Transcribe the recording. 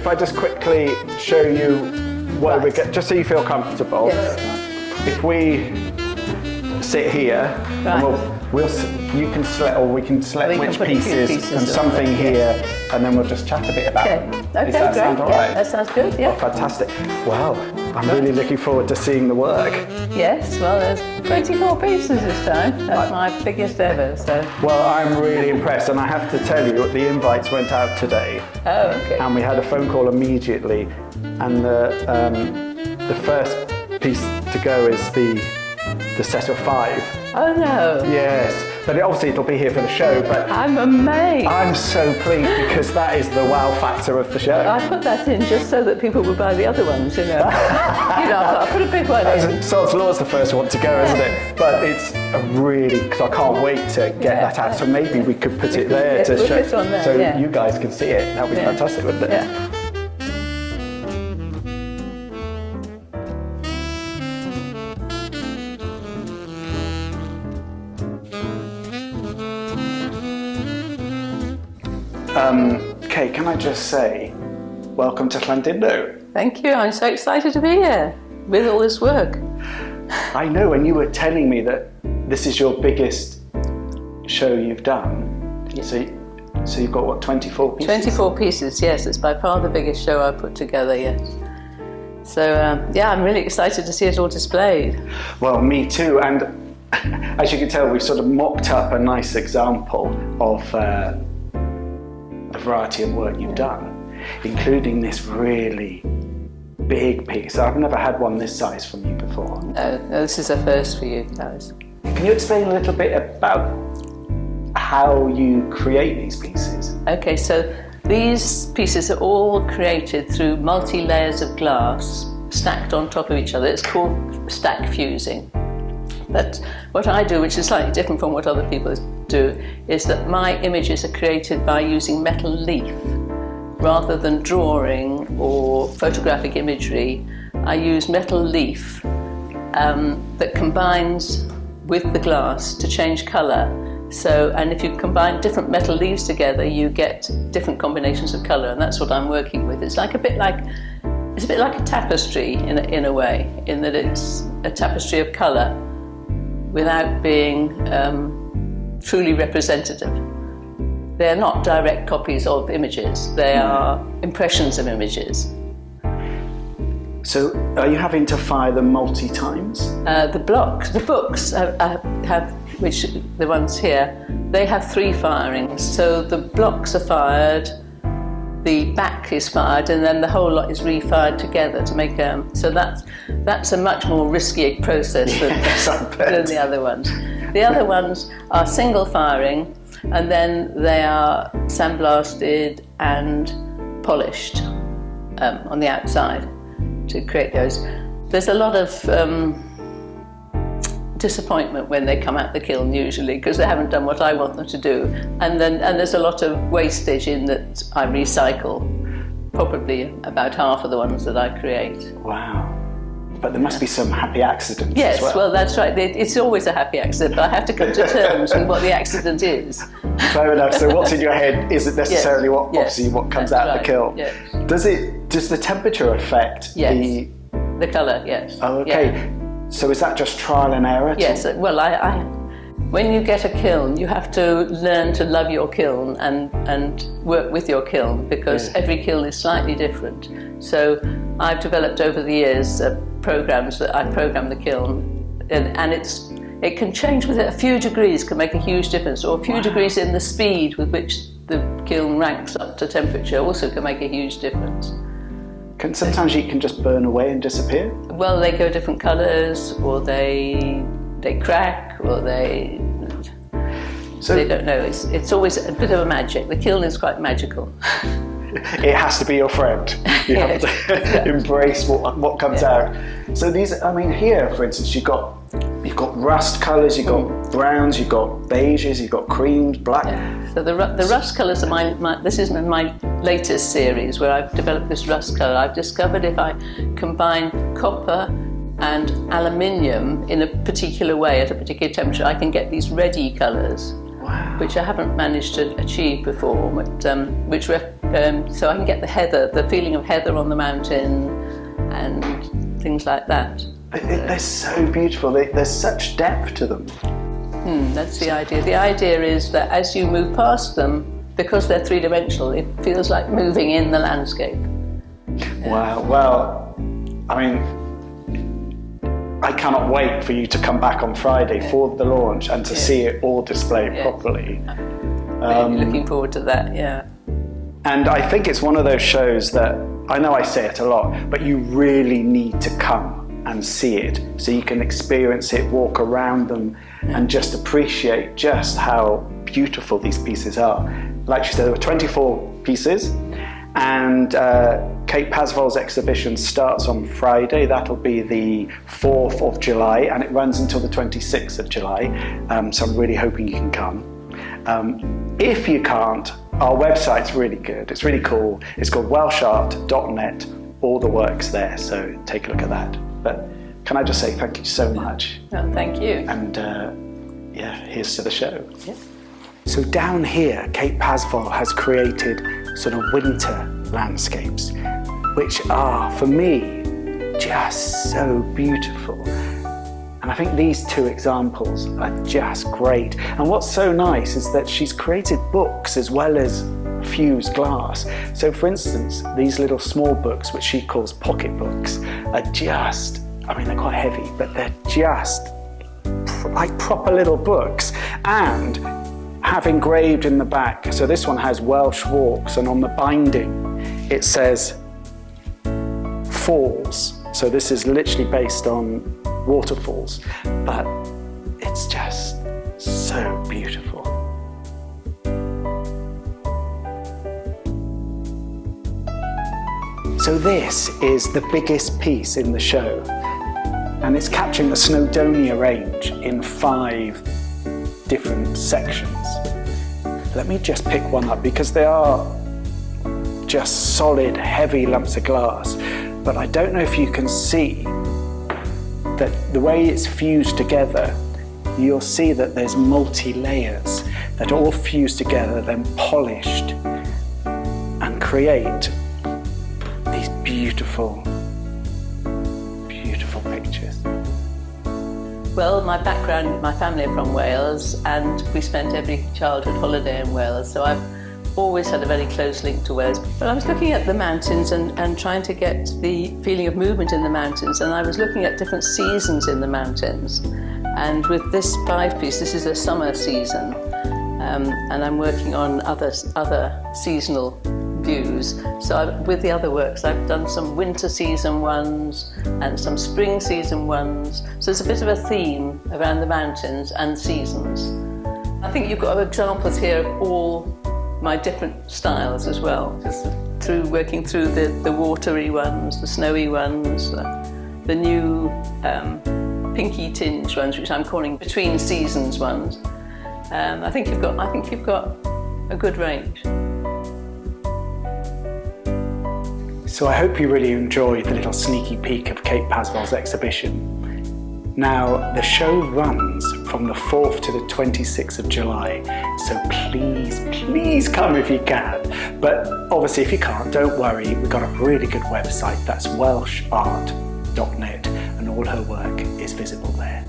if I just quickly show you where we get, just so you feel comfortable. Yes. If we sit here, and you can select, or we can select which pieces and something here, and then we'll just chat a bit about them. Okay, Does that great. sound all right? That sounds good, yeah. Oh, fantastic. Wow, I'm really looking forward to seeing the work. Yes, well, there's 24 pieces this time. That's my biggest ever, so. Well, I'm really impressed, and I have to tell you, the invites went out today. Oh, okay. And we had a phone call immediately, and the first piece to go is the set of 5. Oh no. Yes, but obviously it'll be here for the show, but I'm amazed. I'm so pleased because that is the wow factor of the show. I put that in just so that people would buy the other ones, you know. I put a big one in. Sod's Law's the first one to go, isn't it? But it's a really, because I can't wait to get that out, so maybe we could put it there to show, it on there, so you guys can see it. That would be fantastic, wouldn't it? Yeah. Okay, can I just say, welcome to Llandindo. Thank you, I'm so excited to be here with all this work. I know, and you were telling me that this is your biggest show you've done. So you've got, what, 24 pieces? 24 pieces, yes. It's by far the biggest show I've put together, yes. So, I'm really excited to see it all displayed. Well, me too. And as you can tell, we've sort of mocked up a nice example of the variety of work you've done, including this really big piece. I've never had one this size from you before. No, this is a first for you guys. Can you explain a little bit about how you create these pieces? Okay, so these pieces are all created through multi-layers of glass stacked on top of each other. It's called stack fusing. But what I do, which is slightly different from what other people do, is that my images are created by using metal leaf. Rather than drawing or photographic imagery, I use metal leaf that combines with the glass to change colour. So, and if you combine different metal leaves together, you get different combinations of colour, and that's what I'm working with. It's a bit like a tapestry in a way, in that it's a tapestry of colour without being truly representative. They're not direct copies of images, they are impressions of images. So are you having to fire them multi-times? The books have, which the ones here, they have 3 firings. So the blocks are fired, the back is fired, and then the whole lot is refired together to make so that's a much more risky process than the other ones. The other ones are single firing, and then they are sandblasted and polished on the outside to create those. There's a lot of disappointment when they come out the kiln usually, because they haven't done what I want them to do, and there's a lot of wastage in that I recycle, probably about half of the ones that I create. Wow. But there must be some happy accidents yes, as well. Well, that's right. It's always a happy accident, but I have to come to terms with what the accident is. Fair enough. So what's in your head isn't necessarily obviously what comes out of the kiln. Yes. Does the temperature affect the colour? Yes. Oh, okay. Yeah. So is that just trial and error? Yes. Well, when you get a kiln, you have to learn to love your kiln and work with your kiln, because every kiln is slightly different. So I've developed over the years programs that I program the kiln, and it can change with it. A few degrees can make a huge difference, or a few degrees in the speed with which the kiln ranks up to temperature also can make a huge difference. Sometimes you can just burn away and disappear? Well, they go different colours, or they crack, or they don't know. It's always a bit of a magic. The kiln is quite magical. It has to be your friend. You have to embrace what comes out. So these, I mean, here, for instance, you've got rust colours, you've got browns, you've got beiges, you've got creams, black. Yeah. So the rust colours are this is my latest series where I've developed this rust colour. I've discovered if I combine copper and aluminium in a particular way at a particular temperature, I can get these reddy colours. Wow. which I haven't managed to achieve before, but so I can get the feeling of heather on the mountain and things like that. They're so beautiful. There's such depth to them. That's the idea. The idea is that as you move past them, because they're three-dimensional, it feels like moving in the landscape. Wow. Well, I mean, I cannot wait for you to come back on Friday for the launch and to see it all displayed properly. Really looking forward to that, yeah. And I think it's one of those shows that, I know I say it a lot, but you really need to come and see it so you can experience it, walk around them, and just appreciate just how beautiful these pieces are. Like she said, there were 24 pieces, and Kate Pasvol's exhibition starts on Friday. That'll be the 4th of July, and it runs until the 26th of July. So I'm really hoping you can come. If you can't, our website's really good. It's really cool. It's called welshart.net. All the work's there, so take a look at that. But can I just say thank you so much? Oh, thank you. And here's to the show. Yeah. So down here, Kate Pasvol has created sort of winter landscapes, which are, for me, just so beautiful. And I think these two examples are just great. And what's so nice is that she's created books as well as fused glass. So for instance, these little small books, which she calls pocket books, are just, I mean, they're quite heavy, but they're just like proper little books, and have engraved in the back. So this one has Welsh walks, and on the binding it says falls. So this is literally based on waterfalls, but it's just so beautiful. So this is the biggest piece in the show, and it's capturing the Snowdonia range in 5 different sections. Let me just pick one up because they are just solid, heavy lumps of glass, but I don't know if you can see that the way it's fused together, you'll see that there's multi-layers that all fuse together, then polished, and create these beautiful, beautiful pictures. Well, my background, my family are from Wales, and we spent every childhood holiday in Wales, so I've always had a very close link to Wales. But I was looking at the mountains and trying to get the feeling of movement in the mountains, and I was looking at different seasons in the mountains. And with this 5-piece, this is a summer season, and I'm working on other seasonal views. So with the other works, I've done some winter season ones and some spring season ones. So there's a bit of a theme around the mountains and seasons. I think you've got examples here of all my different styles as well, just through working through the watery ones, the snowy ones, the new pinky tinge ones, which I'm calling between seasons ones. I think you've got a good range. So I hope you really enjoyed the little sneaky peek of Kate Pasvol's exhibition. Now, the show runs from the 4th to the 26th of July, so please come if you can. But obviously if you can't, don't worry, we've got a really good website, that's welshart.net, and all her work is visible there.